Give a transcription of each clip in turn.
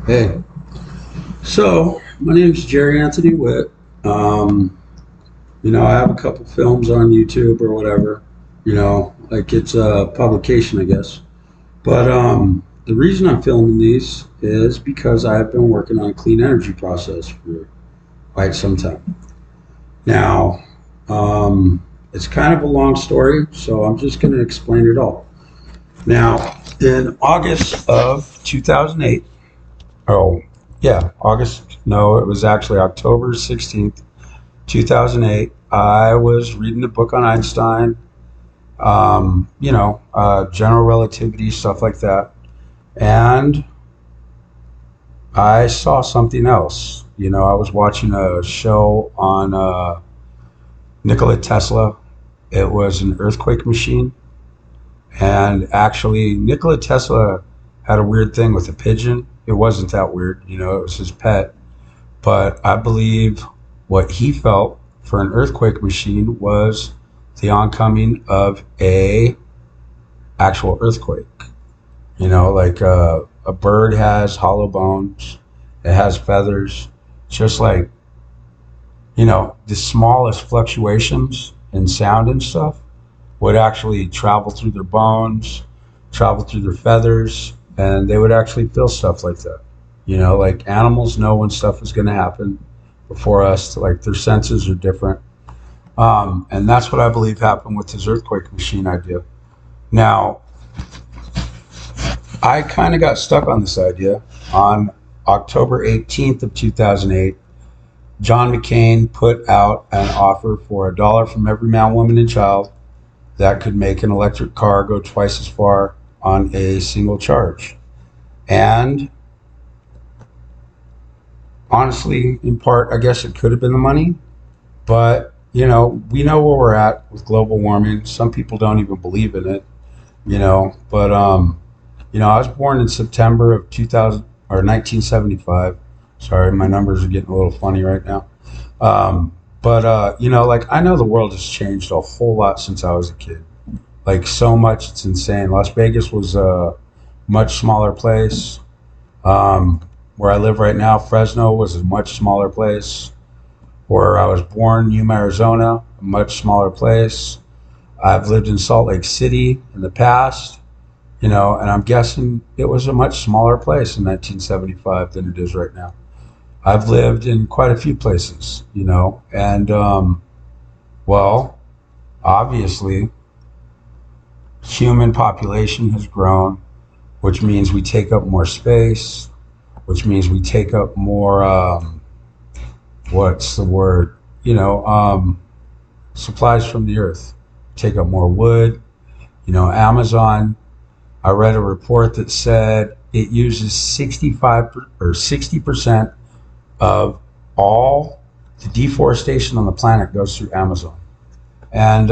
Hey, so my name's Jerry Anthony Witt. Um, I have a couple films on YouTube or whatever. Like it's a publication, I guess. But the reason I'm filming these is because I've been working on a clean energy process for quite some time. Now, it's kind of a long story, so I'm just going to explain it all. Now, in August of 2008, oh, yeah, August. No, it was actually October 16th, 2008. I was reading a book on Einstein, general relativity, stuff like that. And I saw something else. I was watching a show on Nikola Tesla. It was an earthquake machine. And actually, Nikola Tesla had a weird thing with a pigeon. It wasn't that weird, it was his pet. But I believe what he felt for an earthquake machine was the oncoming of a actual earthquake. Like a bird has hollow bones, it has feathers, just like the smallest fluctuations in sound and stuff would actually travel through their bones, travel through their feathers, and they would actually feel stuff like that. Like animals know when stuff is going to happen before us, like their senses are different. And that's what I believe happened with this earthquake machine idea. Now, I kind of got stuck on this idea. On October 18th of 2008, John McCain put out an offer for $1 from every man, woman, and child that could make an electric car go twice as far on a single charge. And honestly, in part, I guess it could have been the money, but we know where we're at with global warming. Some people don't even believe in it, but I was born in September of 2000 or 1975. Sorry, my numbers are getting a little funny right now. But like I know the world has changed a whole lot since I was a kid. Like so much, it's insane. Las Vegas was a much smaller place. Where I live right now, Fresno was a much smaller place. Where I was born, Yuma, Arizona, a much smaller place. I've lived in Salt Lake City in the past, and I'm guessing it was a much smaller place in 1975 than it is right now. I've lived in quite a few places, and well, obviously, human population has grown, which means we take up more space, which means we take up more, what's the word? Supplies from the earth. Take up more wood. Amazon, I read a report that said it uses 65 or 60% of all the deforestation on the planet goes through Amazon. And,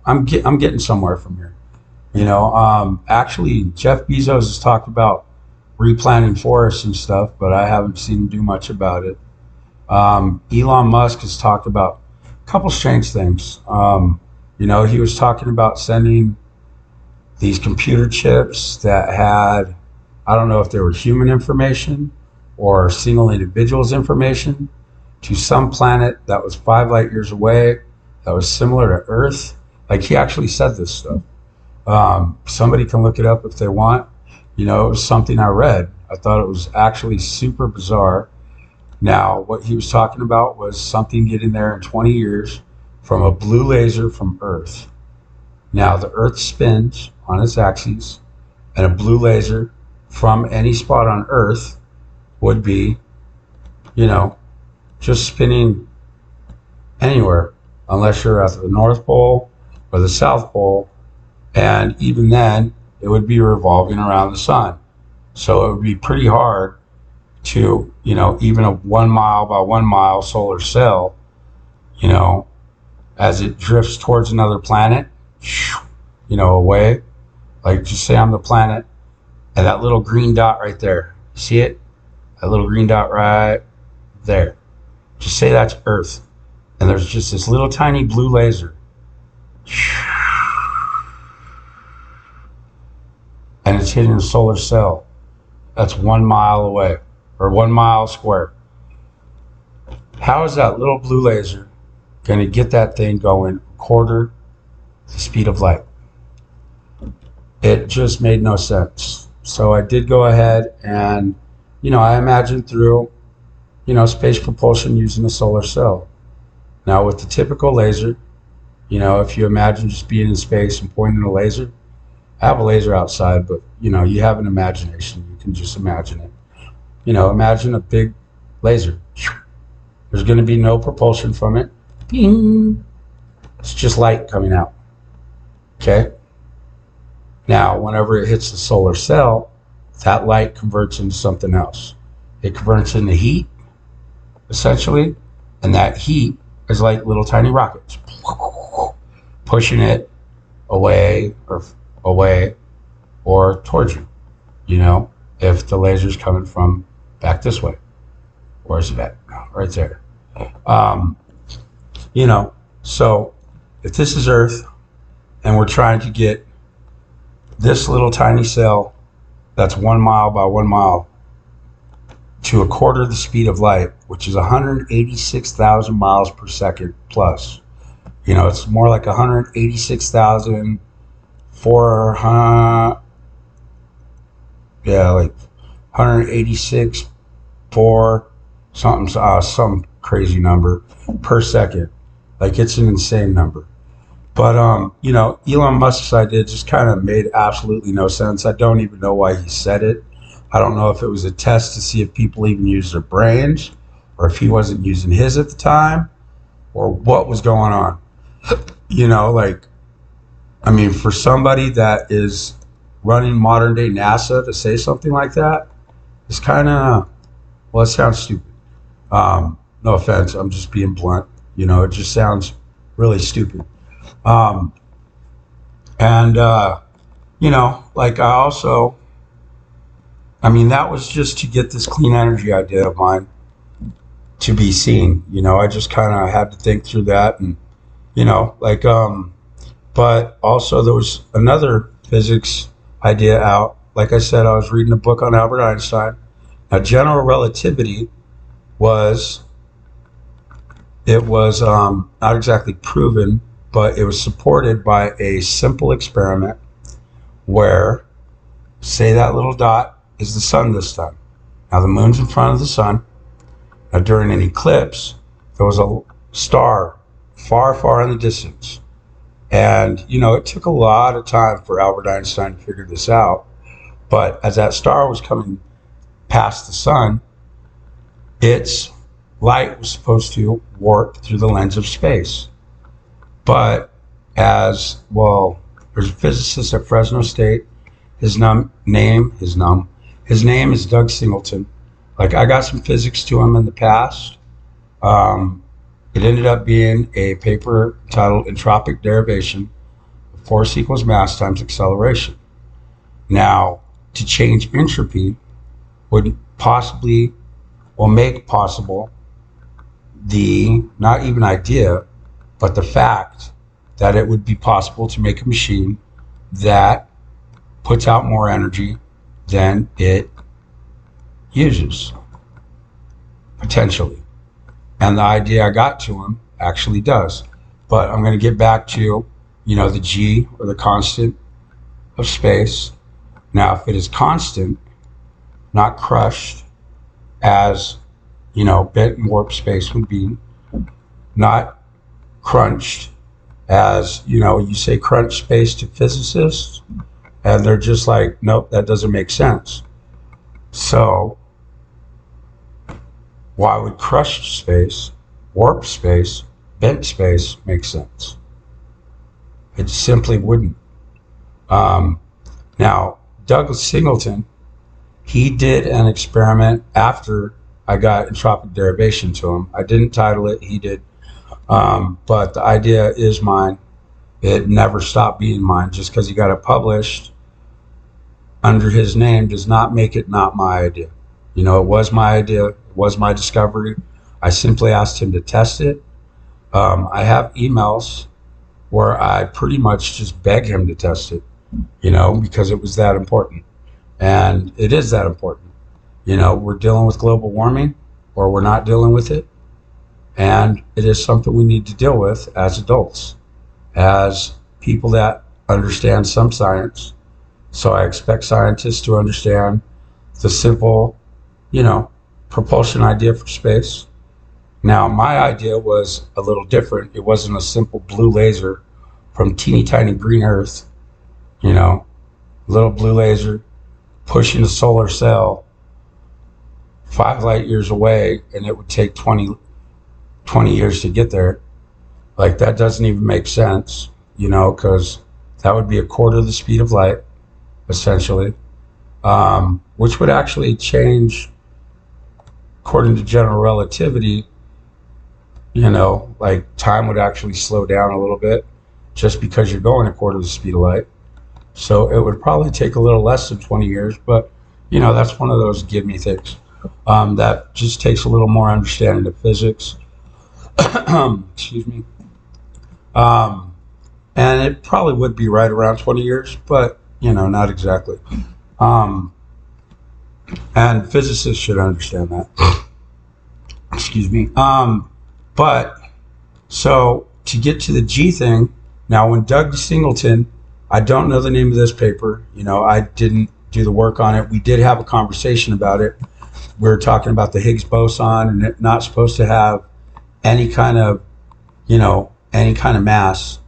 I'm getting somewhere from here. Actually, Jeff Bezos has talked about replanting forests and stuff, but I haven't seen him do much about it. Elon Musk has talked about a couple strange things. He was talking about sending these computer chips that had, I don't know if they were human information or single individual's information to some planet that was 5 light years away, that was similar to Earth. Like he actually said this stuff. Somebody can look it up if they want. It was something I read. I thought it was actually super bizarre. Now, what he was talking about was something getting there in 20 years from a blue laser from Earth. Now, the Earth spins on its axis, and a blue laser from any spot on Earth would be, just spinning anywhere, unless you're at the North Pole or the South Pole. And even then, it would be revolving around the sun. So it would be pretty hard to, even a 1 mile by 1 mile solar cell, as it drifts towards another planet, away. Like just say I'm the planet and that little green dot right there. See it? That little green dot right there. Just say that's Earth. And there's just this little tiny blue laser. And it's hitting a solar cell. That's 1 mile away, or 1 mile square. How is that little blue laser going to get that thing going a quarter the speed of light? It just made no sense. So I did go ahead and, I imagined through, space propulsion using a solar cell. Now with the typical laser, if you imagine just being in space and pointing a laser, I have a laser outside, but you have an imagination. You can just imagine it. Imagine a big laser. There's going to be no propulsion from it. Bing. It's just light coming out. Okay. Now, whenever it hits the solar cell, that light converts into something else. It converts into heat, essentially, and that heat is like little tiny rockets, pushing it away or towards you. If the laser's coming from back this way, where's it at? Right there. So if this is Earth and we're trying to get this little tiny cell that's 1 mile by 1 mile to a quarter the speed of light, which is 186,000 miles per second plus. It's more like 186,400, like 186 4 something, some crazy number per second. Like it's an insane number. But Elon Musk's idea just kind of made absolutely no sense. I don't even know why he said it. I don't know if it was a test to see if people even use their brains, or if he wasn't using his at the time, or what was going on. For somebody that is running modern day NASA to say something like that, it's kind of, well, it sounds stupid. No offense, I'm just being blunt. It just sounds really stupid. That was just to get this clean energy idea of mine to be seen. I just kind of had to think through that, and but also there was another physics idea out. Like I said, I was reading a book on Albert Einstein. Now, general relativity was not exactly proven, but it was supported by a simple experiment where, say that little dot is the sun this time. Now the moon's in front of the sun. Now during an eclipse, there was a star far, far in the distance. And, it took a lot of time for Albert Einstein to figure this out. But as that star was coming past the sun, its light was supposed to warp through the lens of space. But there's a physicist at Fresno State. His name is Doug Singleton. I got some physics to him in the past. It ended up being a paper titled Entropic Derivation of Force equals mass times acceleration. Now, to change entropy would make possible the, not even idea, but the fact that it would be possible to make a machine that puts out more energy than it uses, potentially. And the idea I got to him actually does. But I'm going to get back to, the G, or the constant of space. Now, if it is constant, not crushed as, bent and warped space would be, not crunched as, you say crunch space to physicists, and they're just like, nope, that doesn't make sense. So why would crushed space, warped space, bent space make sense? It simply wouldn't. Now, Douglas Singleton, he did an experiment after I got entropic derivation to him. I didn't title it, he did. But the idea is mine. It never stopped being mine. Just because he got it published under his name does not make it not my idea. It was my idea. It was my discovery. I simply asked him to test it. I have emails where I pretty much just beg him to test it, because it was that important. And it is that important. We're dealing with global warming or we're not dealing with it. And it is something we need to deal with as adults, as people that understand some science. So I expect scientists to understand the simple, you know, propulsion idea for space. Now, my idea was a little different. It wasn't a simple blue laser from teeny tiny green Earth, you know, little blue laser pushing a solar cell 5 light years away, and it would take 20 years to get there. Like, that doesn't even make sense, because that would be a quarter of the speed of light, essentially, which would actually change, according to general relativity, like time would actually slow down a little bit just because you're going a quarter of the speed of light. So it would probably take a little less than 20 years, but that's one of those give me things. That just takes a little more understanding of physics. Excuse me. And it probably would be right around 20 years, but not exactly. And physicists should understand that. Excuse me. But so to get to the G thing, now when Doug Singleton, I don't know the name of this paper, I didn't do the work on it. We did have a conversation about it. We were talking about the Higgs boson and it not supposed to have any kind of, mass.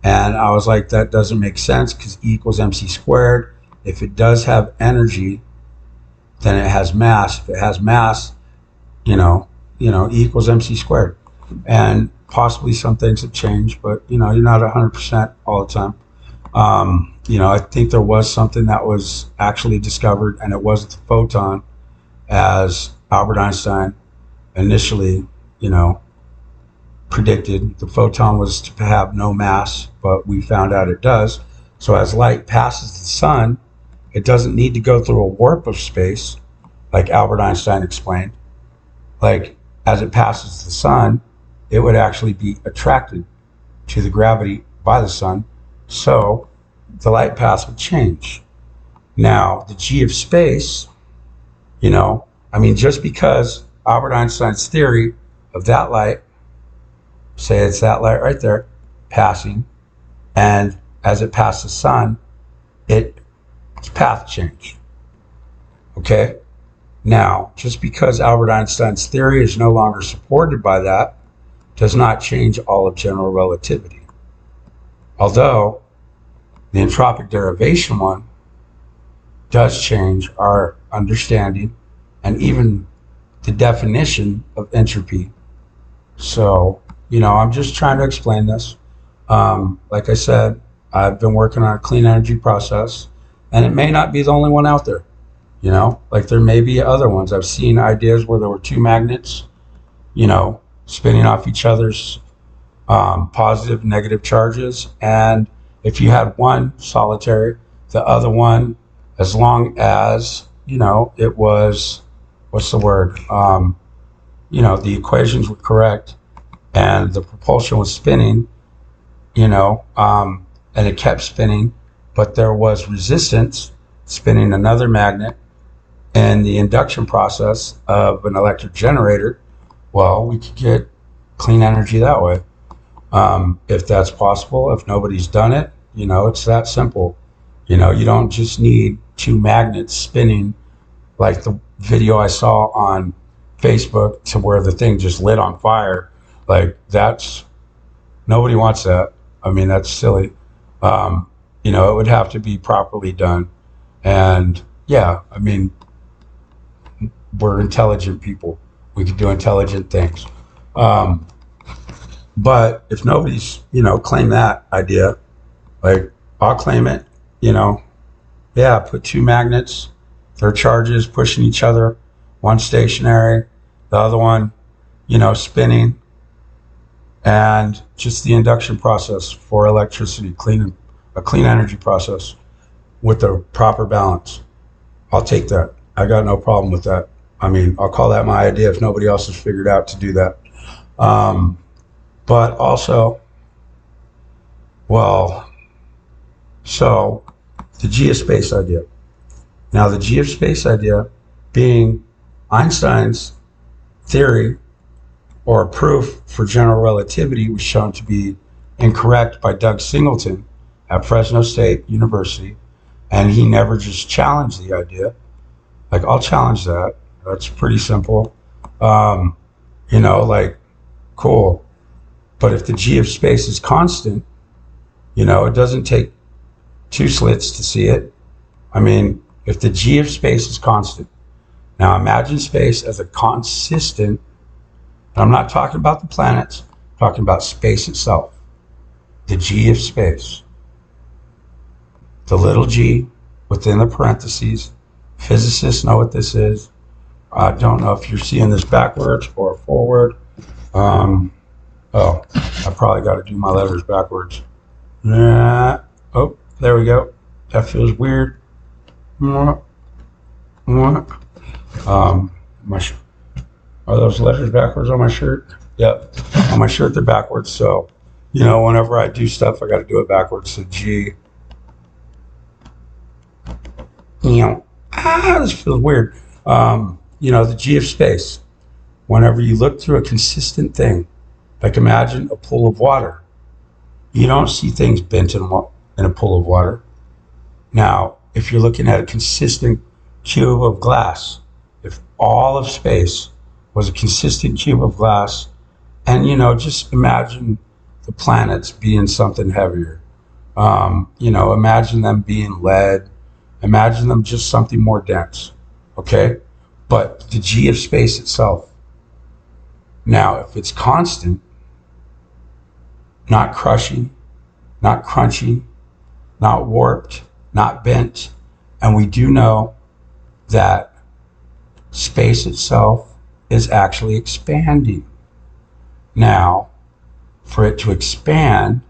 And I was like, that doesn't make sense because E equals mc squared. If it does have energy, then it has mass. If it has mass, E equals mc squared. And possibly some things have changed, but you're not 100% all the time. I think there was something that was actually discovered, and it wasn't the photon, as Albert Einstein initially, predicted. The photon was to have no mass, but we found out it does. So as light passes the sun, it doesn't need to go through a warp of space, like Albert Einstein explained. Like, as it passes the sun, it would actually be attracted to the gravity by the sun. So the light path would change. Now, the G of space, just because Albert Einstein's theory of that light, say it's that light right there, passing, and as it passes the sun, its path changed. Okay? Now, just because Albert Einstein's theory is no longer supported by that, does not change all of general relativity. Although the entropic derivation one does change our understanding and even the definition of entropy. So, I'm just trying to explain this. Like I said, I've been working on a clean energy process, and it may not be the only one out there. Like there may be other ones. I've seen ideas where there were two magnets, spinning off each other's positive, negative charges. And if you had one solitary, the other one, as long as, it was, what's the word? The equations were correct and the propulsion was spinning, and it kept spinning, but there was resistance spinning another magnet in the induction process of an electric generator. Well, we could get clean energy that way. If that's possible, if nobody's done it, it's that simple. You don't just need two magnets spinning like the video I saw on Facebook to where the thing just lit on fire. Like nobody wants that. That's silly. It would have to be properly done. And yeah, we're intelligent people. We can do intelligent things. But if nobody's, claim that idea, like I'll claim it, put two magnets, their charges pushing each other, one stationary, the other one, spinning, and just the induction process for electricity, a clean energy process with the proper balance. I'll take that. I got no problem with that. I'll call that my idea if nobody else has figured out to do that. But also, so the geospace idea. Now, the G of space idea being Einstein's theory or proof for general relativity was shown to be incorrect by Doug Singleton at Fresno State University. And he never just challenged the idea. Like, I'll challenge that. That's pretty simple. Like, cool. But if the G of space is constant, it doesn't take two slits to see it. I mean, if the G of space is constant, now imagine space as a consistent. I'm not talking about the planets, I'm talking about space itself. The G of space. The little g within the parentheses. Physicists know what this is. I don't know if you're seeing this backwards or forward. I probably got to do my letters backwards. Oh, there we go. That feels weird. Are those letters backwards on my shirt? Yep. On my shirt, they're backwards. So, whenever I do stuff, I got to do it backwards. So G. This feels weird. The G of space. Whenever you look through a consistent thing, like imagine a pool of water, you don't see things bent in a pool of water. Now, if you're looking at a consistent cube of glass, if all of space was a consistent cube of glass, and just imagine the planets being something heavier. Imagine them being lead. Imagine them just something more dense. Okay? But the G of space itself. Now, if it's constant, not crushing, not crunchy, not warped, not bent, and we do know that space itself is actually expanding. Now, for it to expand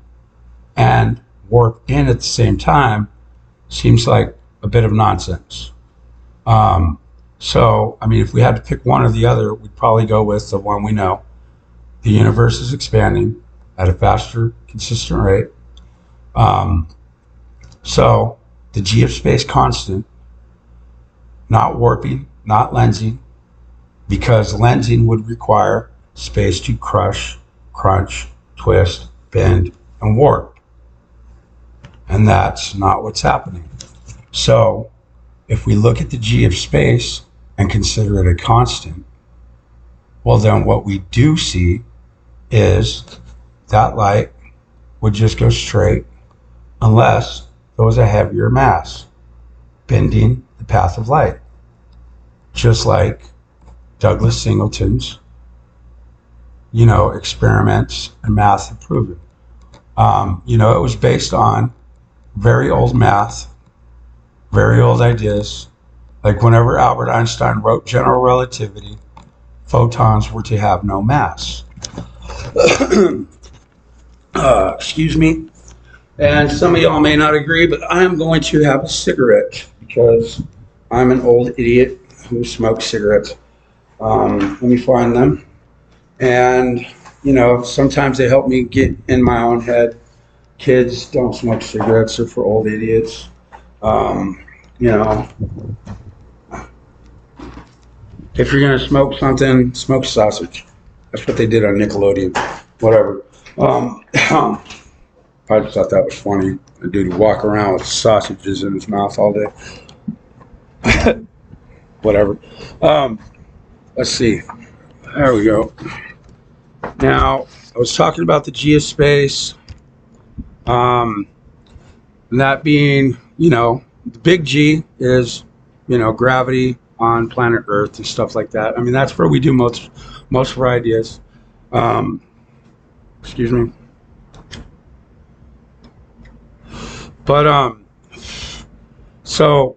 and warp in at the same time seems like a bit of nonsense. If we had to pick one or the other, we'd probably go with the one we know. The universe is expanding at a faster, consistent rate. So the G of space constant, not warping, not lensing, because lensing would require space to crush, crunch, twist, bend, and warp. And that's not what's happening. So if we look at the G of space and consider it a constant, well, then what we do see is that light would just go straight unless there was a heavier mass bending the path of light. Just like Douglas Singleton's, experiments and math have proven. It was based on very old math, very old ideas. Like whenever Albert Einstein wrote general relativity, photons were to have no mass. Excuse me. And some of y'all may not agree, but I am going to have a cigarette because I'm an old idiot who smokes cigarettes. Let me find them. And, sometimes they help me get in my own head. Kids don't smoke cigarettes, they're for old idiots. If you're going to smoke something, smoke sausage. That's what they did on Nickelodeon. Whatever. I just thought that was funny. A dude would walk around with sausages in his mouth all day. Whatever. Let's see. There we go. Now, I was talking about the G of space. And that being, the big G is, gravity on planet Earth and stuff like that. I mean, that's where we do most of our ideas. Excuse me. But, so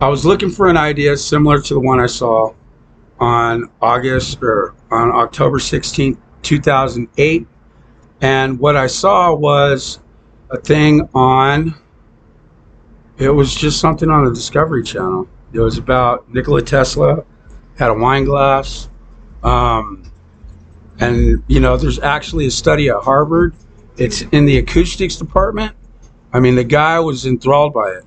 I was looking for an idea similar to the one I saw on October 16th, 2008. And what I saw was a thing it was just something on the Discovery Channel. It was about Nikola Tesla, had a wine glass. And, there's actually a study at Harvard. It's in the acoustics department. I mean, the guy was enthralled by it.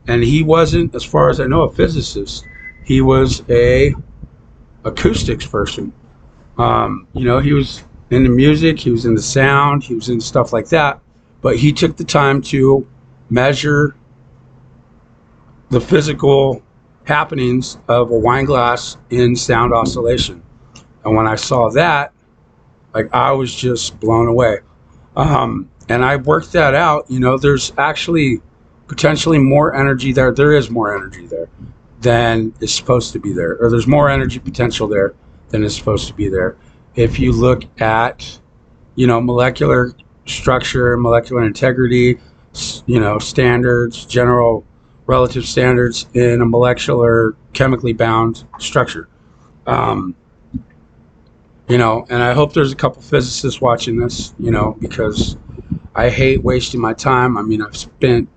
And he wasn't, as far as I know, a physicist. He was a acoustics person. He was into music, he was into sound, he was into stuff like that. But he took the time to measure the physical happenings of a wine glass in sound oscillation. And when I saw that, like, I was just blown away. And I worked that out. There's actually potentially more energy there. There is more energy there than is supposed to be there, or there's more energy potential there than is supposed to be there. If you look at, molecular structure, molecular integrity, standards, general relative standards in a molecular chemically bound structure. And I hope there's a couple physicists watching this, because I hate wasting my time. I mean, I've spent,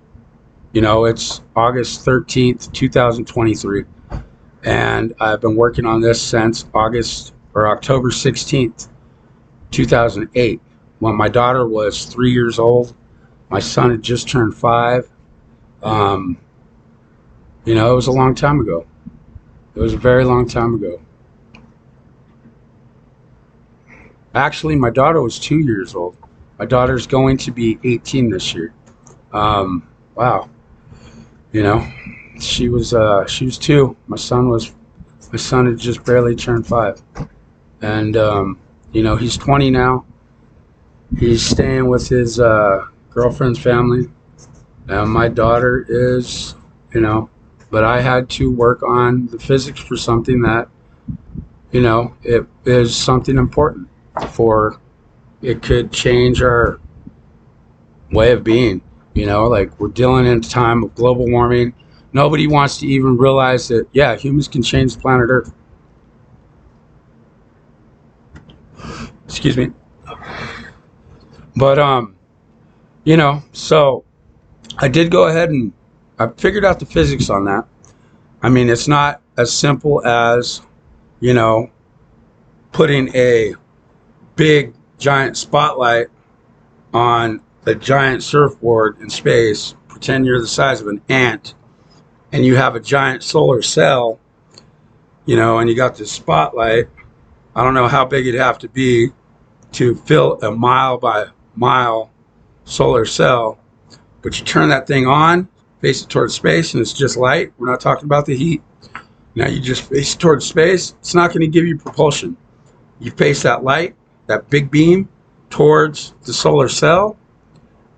it's August 13th, 2023, and I've been working on this since October 16th, 2008, when my daughter was 3 years old. My son had just turned 5. It was a long time ago. It was a very long time ago. Actually, my daughter was 2 years old. My daughter's going to be 18 this year. Wow. She was 2. My son had just barely turned 5. And, he's 20 now. He's staying with his girlfriend's family. And my daughter is, but I had to work on the physics for something that, it is something important. For it could change our way of being. Like, we're dealing in a time of global warming. Nobody wants to even realize that, yeah, humans can change the planet Earth. Excuse me. But so I did go ahead and I figured out the physics on that. I mean, it's not as simple as, putting a big giant spotlight on a giant surfboard in space. Pretend you're the size of an ant and you have a giant solar cell, and you got this spotlight. I don't know how big it'd have to be to fill a mile by mile solar cell, but you turn that thing on, face it towards space, and it's just light. We're not talking about the heat. Now you just face it towards space. It's not going to give you propulsion. You face that light, that big beam, towards the solar cell,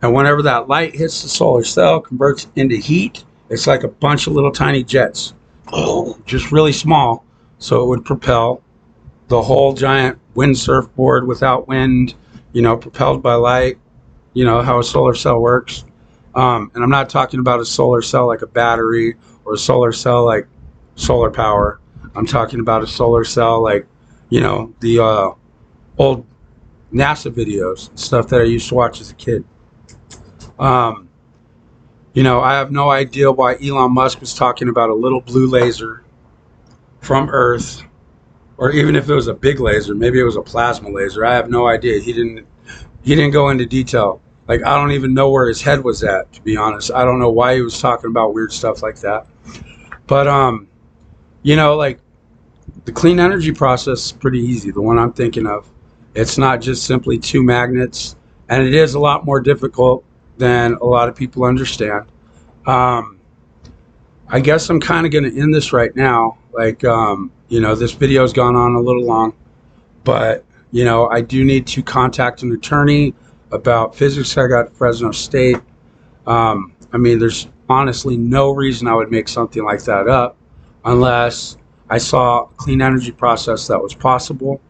and whenever that light hits the solar cell, converts into heat. It's like a bunch of little tiny jets, just really small, so it would propel the whole giant wind surfboard without wind, propelled by light. How a solar cell works. And I'm not talking about a solar cell like a battery or a solar cell like solar power. I'm talking about a solar cell like, the old NASA videos, stuff that I used to watch as a kid. I have no idea why Elon Musk was talking about a little blue laser from Earth, or even if it was a big laser, maybe it was a plasma laser. I have no idea. He didn't go into detail. Like, I don't even know where his head was at, to be honest. I don't know why he was talking about weird stuff like that. But, like, the clean energy process is pretty easy, the one I'm thinking of. It's not just simply 2 magnets, and it is a lot more difficult than a lot of people understand. I guess I'm kind of going to end this right now. Like, this video's gone on a little long, but, I do need to contact an attorney about physics I got at Fresno State. There's honestly no reason I would make something like that up unless I saw a clean energy process that was possible,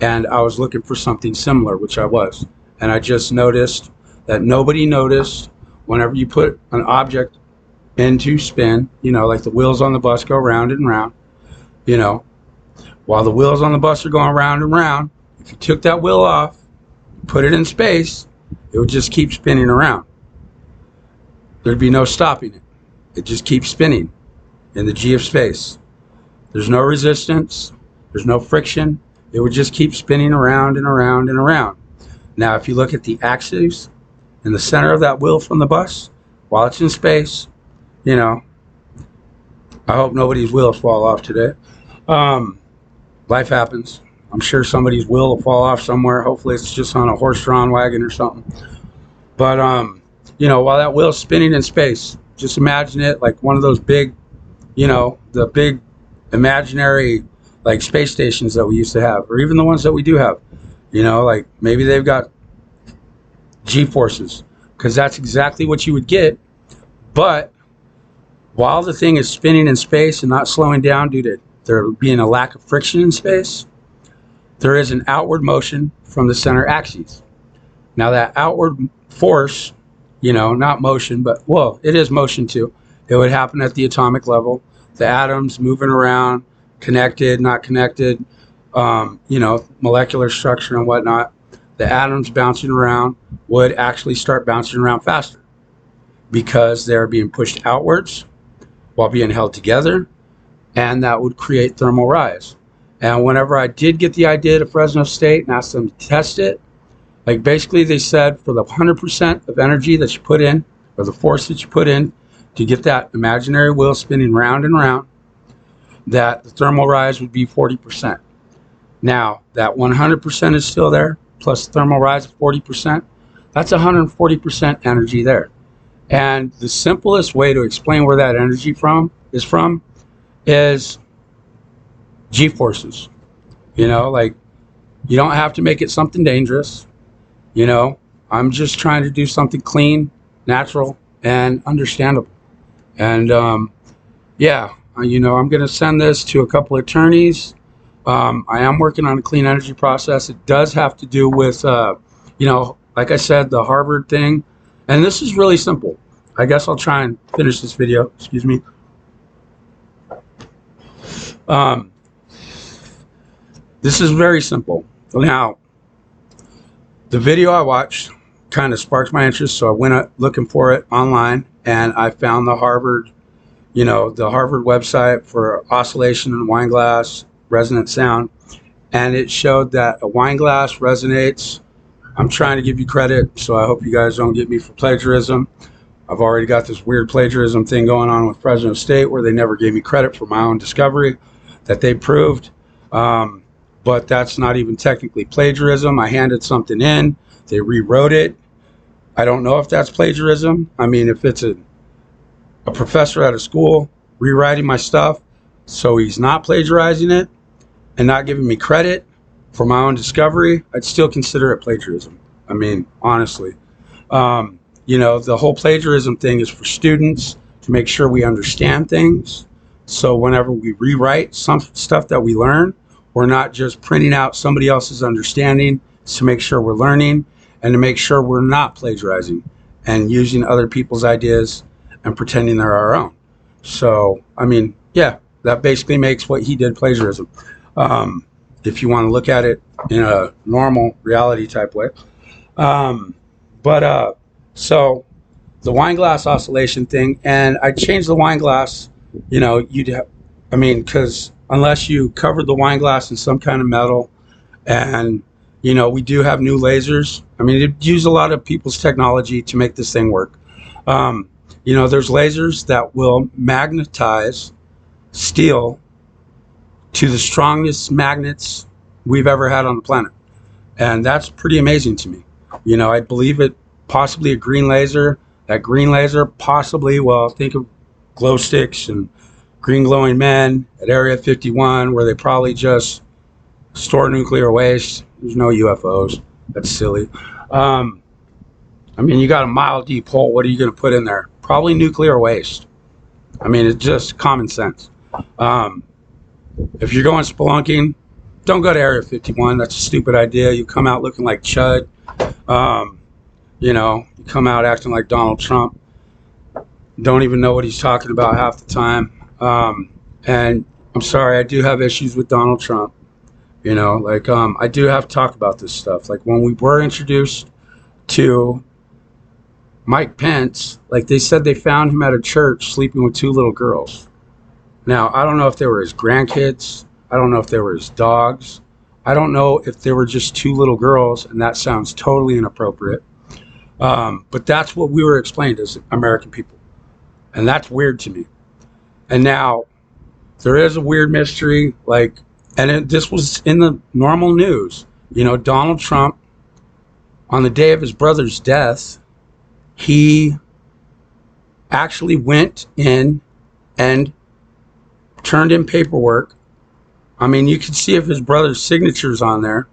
and I was looking for something similar, which I was. And I just noticed that nobody noticed whenever you put an object into spin, like the wheels on the bus go round and round, while the wheels on the bus are going round and round, if you took that wheel off, put it in space, it would just keep spinning around. There'd be no stopping it. It just keeps spinning in the G of space. There's no resistance. There's no friction. It would just keep spinning around and around and around. Now, if you look at the axis in the center of that wheel from the bus, while it's in space, you know, I hope nobody's wheels fall off today. Um, Life happens. I'm sure somebody's wheel will fall off somewhere. Hopefully it's just on a horse-drawn wagon or something. But while that wheel's spinning in space, just imagine it like one of those big, the big imaginary like space stations that we used to have, or even the ones that we do have. Like maybe they've got G forces, because that's exactly what you would get. But while the thing is spinning in space and not slowing down due to there being a lack of friction in space, there is an outward motion from the center axis. Now that outward force, not motion, but well, it is motion too. It would happen at the atomic level. The atoms moving around, connected, not connected, molecular structure and whatnot. The atoms bouncing around would actually start bouncing around faster because they're being pushed outwards while being held together, and that would create thermal rise. And whenever I did get the idea to Fresno State and asked them to test it, like basically they said for the 100% of energy that you put in, or the force that you put in to get that imaginary wheel spinning round and round, that the thermal rise would be 40%. Now, that 100% is still there, plus the thermal rise of 40%. That's 140% energy there. And the simplest way to explain where that energy is G-forces. Like you don't have to make it something dangerous. I'm just trying to do something clean, natural, and understandable. And I'm going to send this to a couple of attorneys. I am working on a clean energy process. It does have to do with, like I said, the Harvard thing. And this is really simple. I guess I'll try and finish this video. Excuse me. This is very simple. Now, the video I watched kind of sparked my interest, so I went up looking for it online, and I found the Harvard website for oscillation in wine glass, resonant sound, and it showed that a wine glass resonates. I'm trying to give you credit, so I hope you guys don't get me for plagiarism. I've already got this weird plagiarism thing going on with Fresno State where they never gave me credit for my own discovery that they proved. But that's not even technically plagiarism. I handed something in, they rewrote it. I don't know if that's plagiarism. I mean, if it's a professor at a school rewriting my stuff, so he's not plagiarizing it and not giving me credit for my own discovery, I'd still consider it plagiarism. I mean, honestly. The whole plagiarism thing is for students to make sure we understand things. So whenever we rewrite some stuff that we learn, we're not just printing out somebody else's understanding. It's to make sure we're learning and to make sure we're not plagiarizing and using other people's ideas and pretending they're our own. So, I mean, yeah, that basically makes what he did plagiarism. If you want to look at it in a normal reality type way. So the wine glass oscillation thing, and I changed the wine glass, because unless you covered the wine glass in some kind of metal, and, we do have new lasers. I mean, it used a lot of people's technology to make this thing work. There's lasers that will magnetize steel to the strongest magnets we've ever had on the planet. And that's pretty amazing to me. I believe it possibly a green laser. That green laser possibly, well, think of glow sticks and green glowing men at Area 51 where they probably just store nuclear waste. There's no UFOs. That's silly. You got a mile deep hole. What are you going to put in there? Probably nuclear waste. It's just common sense. If you're going spelunking, don't go to Area 51. That's a stupid idea. You come out looking like Chud. You come out acting like Donald Trump. Don't even know what he's talking about half the time. And I'm sorry, I do have issues with Donald Trump. I do have to talk about this stuff. Like when we were introduced to Mike Pence, like they said they found him at a church sleeping with two little girls. Now, I don't know if they were his grandkids. I don't know if they were his dogs. I don't know if they were just two little girls, and that sounds totally inappropriate. But that's what we were explained as American people. And that's weird to me. And now there is a weird mystery, like, and this was in the normal news. Donald Trump, on the day of his brother's death, he actually went in and turned in paperwork. I mean, you could see if his brother's signature's on there.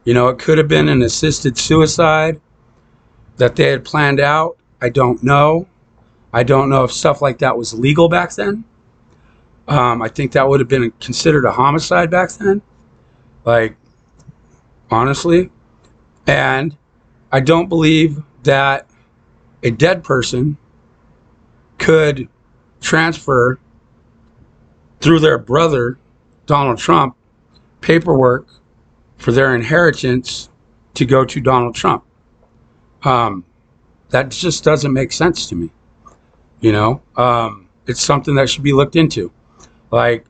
It could have been an assisted suicide that they had planned out. I don't know. I don't know if stuff like that was legal back then. I think that would have been considered a homicide back then. Like, honestly. And I don't believe that a dead person could transfer through their brother, Donald Trump, paperwork for their inheritance to go to Donald Trump. That just doesn't make sense to me. It's something that should be looked into. Like,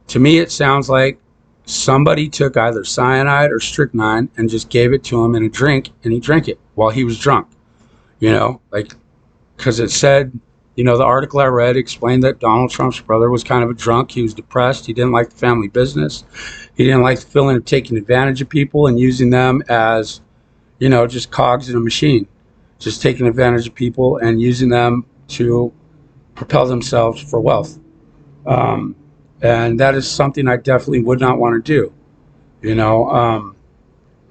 to me, it sounds like somebody took either cyanide or strychnine and just gave it to him in a drink, and he drank it while he was drunk. Like, because it said, the article I read explained that Donald Trump's brother was kind of a drunk. He was depressed. He didn't like the family business. He didn't like the feeling of taking advantage of people and using them as, just cogs in a machine, just taking advantage of people and using them to propel themselves for wealth. And that is something I definitely would not want to do.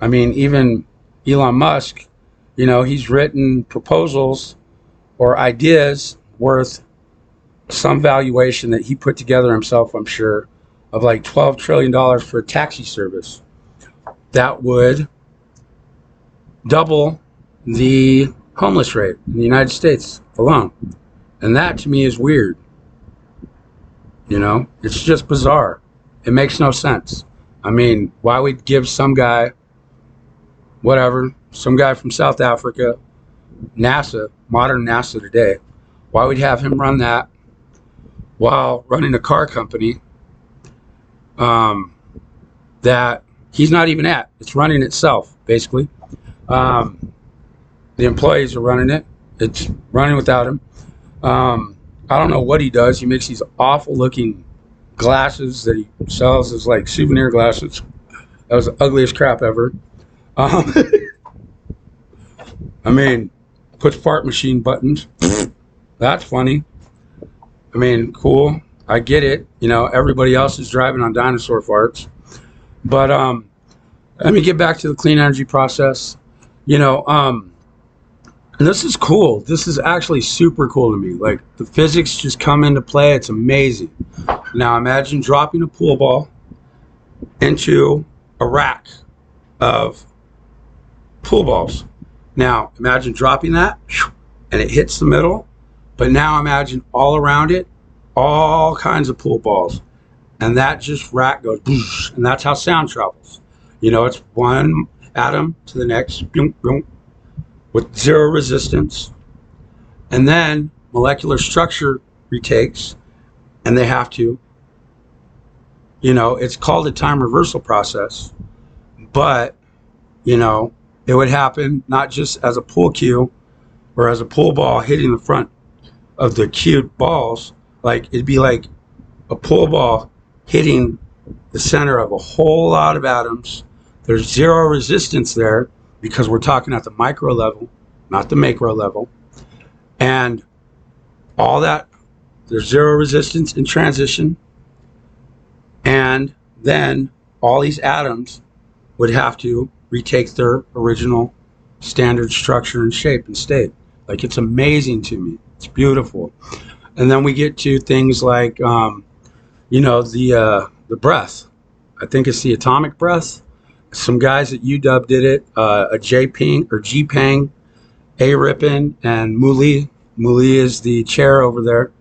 I mean, even Elon Musk, he's written proposals or ideas worth some valuation that he put together himself, I'm sure, of like $12 trillion for a taxi service that would double the homeless rate in the United States alone. And that to me is weird. It's just bizarre. It makes no sense. I mean, why would give some guy, some guy from South Africa, NASA, modern NASA today, why would have him run that while running a car company that he's not even at? It's running itself, basically. The employees are running it. It's running without him. I don't know what he does. He makes these awful looking glasses that he sells as like souvenir glasses. That was the ugliest crap ever. I mean, puts fart machine buttons. That's funny. I mean, cool. I get it. Everybody else is driving on dinosaur farts. But let me get back to the clean energy process. And this is cool. This is actually super cool to me. Like, the physics just come into play. It's amazing. Now imagine dropping a pool ball into a rack of pool balls. Now imagine dropping that and it hits the middle, but now imagine all around it, all kinds of pool balls. And that just rack goes, boosh, and that's how sound travels. It's one atom to the next, boom, boom, with zero resistance. And then molecular structure retakes, and they have to, it's called a time reversal process, but, it would happen not just as a pool cue or as a pool ball hitting the front of the cued balls. Like, it'd be like a pool ball hitting the center of a whole lot of atoms. There's zero resistance there because we're talking at the micro level, not the macro level. And all that, there's zero resistance in transition. And then all these atoms would have to retake their original standard structure and shape and state. Like, it's amazing to me. It's beautiful. And then we get to things like, the breath. I think it's the atomic breath. Some guys at UW did it. A G-Pang, A. Rippin, and Muli. Muli is the chair over there.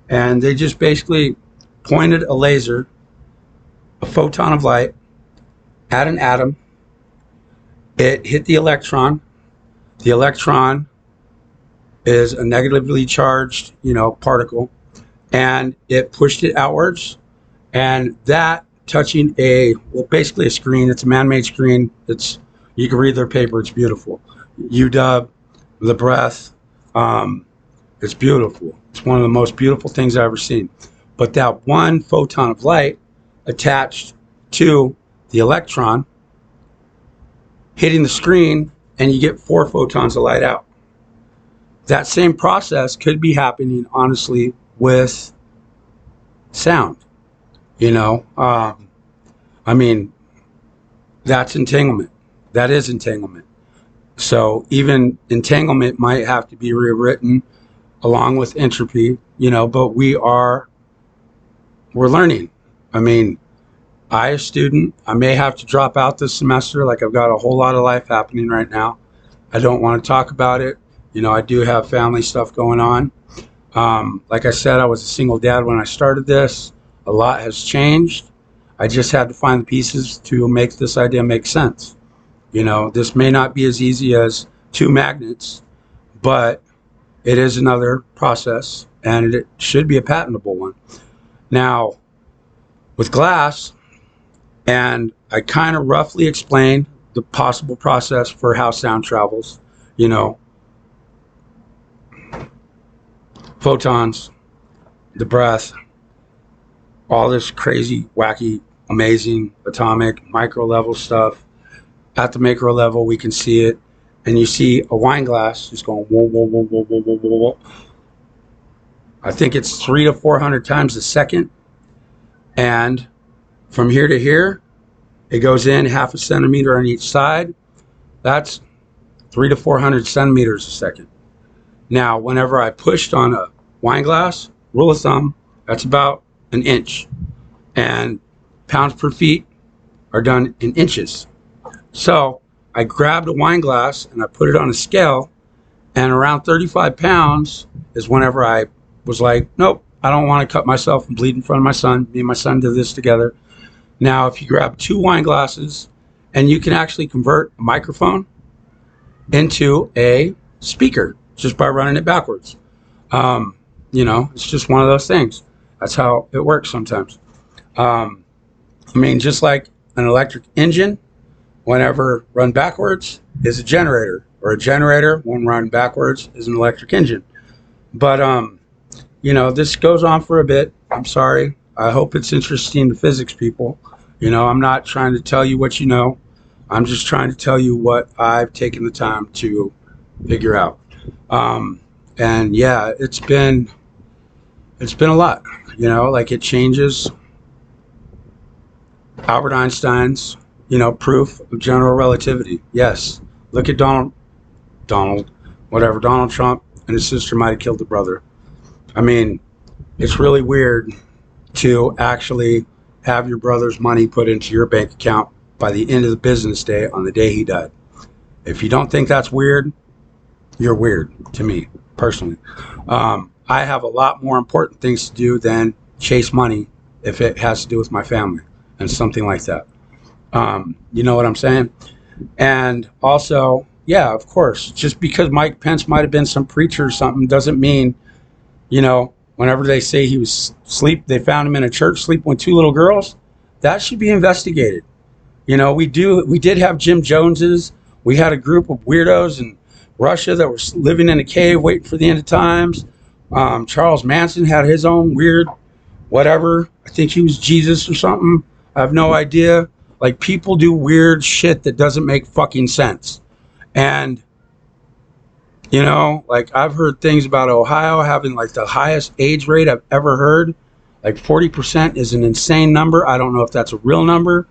And they just basically pointed a laser, a photon of light, at an atom. It hit the electron. The electron is a negatively charged, particle. And it pushed it outwards. And that touching basically a screen. It's a man-made screen. You can read their paper. It's beautiful. UW, the breath. It's beautiful. It's one of the most beautiful things I've ever seen. But that one photon of light attached to the electron hitting the screen, and you get 4 photons of light out. That same process could be happening, honestly, with sound. You know, I mean, that's entanglement. That is entanglement. So even entanglement might have to be rewritten along with entropy, you know, but we're learning. I mean, a student, I may have to drop out this semester. Like, I've got a whole lot of life happening right now. I don't want to talk about it. You know, I do have family stuff going on. Like I said, I was a single dad when I started this. A lot has changed. I just had to find the pieces to make this idea make sense. You know, this may not be as easy as 2 magnets, but it is another process, and it should be a patentable one. Now, with glass, and I kind of roughly explained the possible process for how sound travels, you know, photons, the breath, all this crazy, wacky, amazing, atomic, micro level stuff. At the macro level, we can see it. And you see a wine glass just going whoa, whoa, whoa, whoa, whoa, whoa, whoa, whoa. I think it's 300 to 400 times a second. And from here to here, it goes in half a centimeter on each side. That's 300 to 400 centimeters a second. Now, whenever I pushed on a wine glass, rule of thumb, that's about an inch. And pounds per feet are done in inches. So I grabbed a wine glass and I put it on a scale, and around 35 pounds is whenever I was like, nope, I don't want to cut myself and bleed in front of my son. Me and my son did this together. Now, if you grab 2 wine glasses, and you can actually convert a microphone into a speaker just by running it backwards. You know, it's just one of those things. That's how it works sometimes. I mean, just like an electric engine, whenever run backwards, is a generator, or a generator when run backwards is an electric engine. But you know, this goes on for a bit. I'm sorry. I hope it's interesting to physics people. You know, I'm not trying to tell you what you know. I'm just trying to tell you what I've taken the time to figure out. And yeah, it's been a lot. You know, like, it changes Albert Einstein's, you know, proof of general relativity. Yes. Look at Donald Trump and his sister might have killed the brother. I mean, it's really weird to actually have your brother's money put into your bank account by the end of the business day on the day he died. If you don't think that's weird, you're weird to me, personally. I have a lot more important things to do than chase money if it has to do with my family and something like that. You know what I'm saying? And also, yeah, of course, just because Mike Pence might have been some preacher or something doesn't mean, you know, whenever they say he was they found him in a church sleeping with 2 little girls, that should be investigated. You know, we did have Jim Joneses. We had a group of weirdos in Russia that were living in a cave waiting for the end of times. Charles Manson had his own weird whatever. I think he was Jesus or something. I have no idea. Like, people do weird shit that doesn't make fucking sense. And, you know, like, I've heard things about Ohio having, like, the highest AIDS rate I've ever heard. Like, 40% is an insane number. I don't know if that's a real number.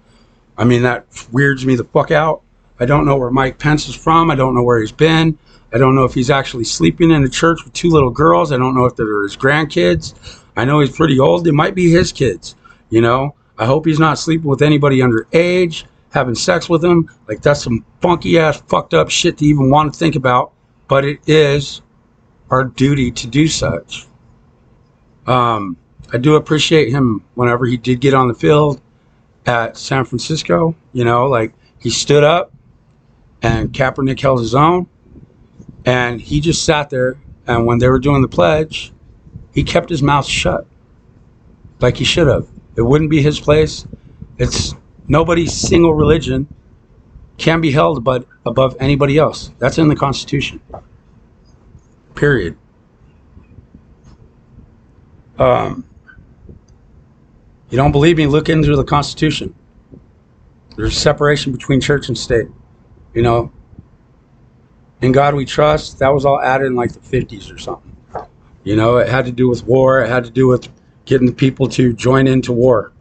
I mean, that weirds me the fuck out. I don't know where Mike Pence is from. I don't know where he's been. I don't know if he's actually sleeping in a church with 2 little girls. I don't know if they're his grandkids. I know he's pretty old. They might be his kids, you know. I hope he's not sleeping with anybody underage, having sex with them. Like, that's some funky ass fucked up shit to even want to think about. But it is our duty to do such. I do appreciate him whenever he did get on the field at San Francisco. You know, like, he stood up and Kaepernick held his own. And he just sat there, and when they were doing the pledge, he kept his mouth shut, like he should have. It wouldn't be his place. It's nobody's single religion can be held above anybody else. That's in the Constitution. Period. Um, you don't believe me? Look into the Constitution. There's separation between church and state. You know, in God we trust. That was all added in like the 50s or something. You know, it had to do with war. It had to do with getting the people to join into war.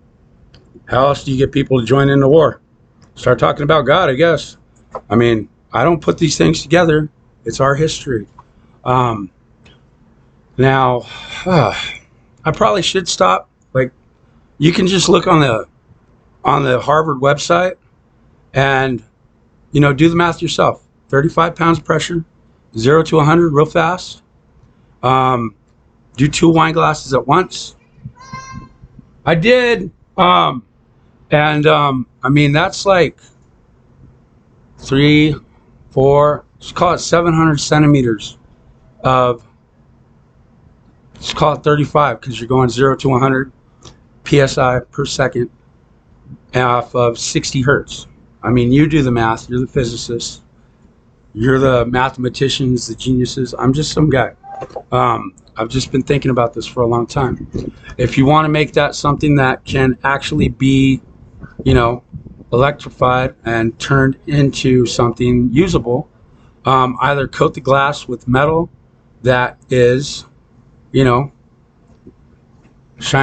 How else do you get people to join into war? Start talking about God, I guess. I mean, I don't put these things together. It's our history. Um, now, I probably should stop. Like, you can just look on the Harvard website and do the math yourself. 35 pounds pressure, 0 to 100 real fast. Do 2 wine glasses at once. I did. I mean, that's like 3, 4, let's call it 700 centimeters of, let's call it 35 because you're going 0 to 100 psi per second off of 60 hertz. I mean, you do the math. You're the physicist. You're the mathematicians, the geniuses. I'm just some guy. I've just been thinking about this for a long time. If you want to make that something that can actually be, electrified and turned into something usable, either coat the glass with metal that is, shine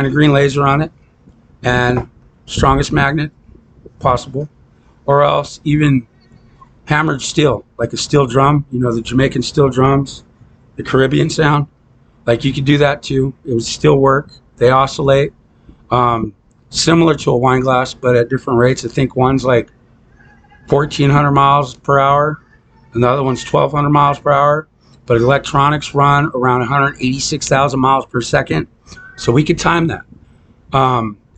a green laser on it and strongest magnet possible, or else even hammered steel, like a steel drum, the Jamaican steel drums, the Caribbean sound. Like, you could do that too. It would still work. They oscillate, similar to a wine glass, but at different rates. I think one's like 1,400 miles per hour, and the other one's 1,200 miles per hour. But electronics run around 186,000 miles per second, so we could time that.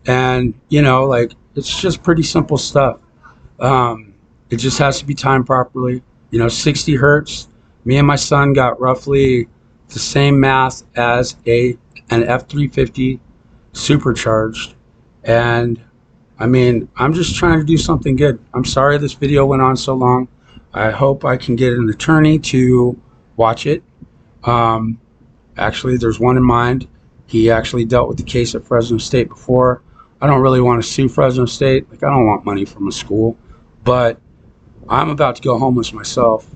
And like, it's just pretty simple stuff. It just has to be timed properly. 60 hertz. Me and my son got roughly the same math as an F-350 supercharged. And I mean, I'm just trying to do something good. I'm sorry this video went on so long. I hope I can get an attorney to watch it. Actually, there's one in mind. He actually dealt with the case at Fresno State before. I don't really want to sue Fresno State. Like, I don't want money from a school, but I'm about to go homeless myself.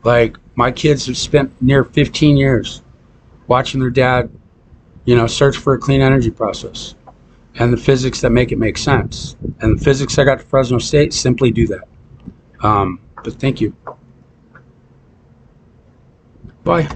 Like, my kids have spent near 15 years watching their dad, search for a clean energy process and the physics that make it make sense. And the physics I got to Fresno State simply do that. But thank you. Bye.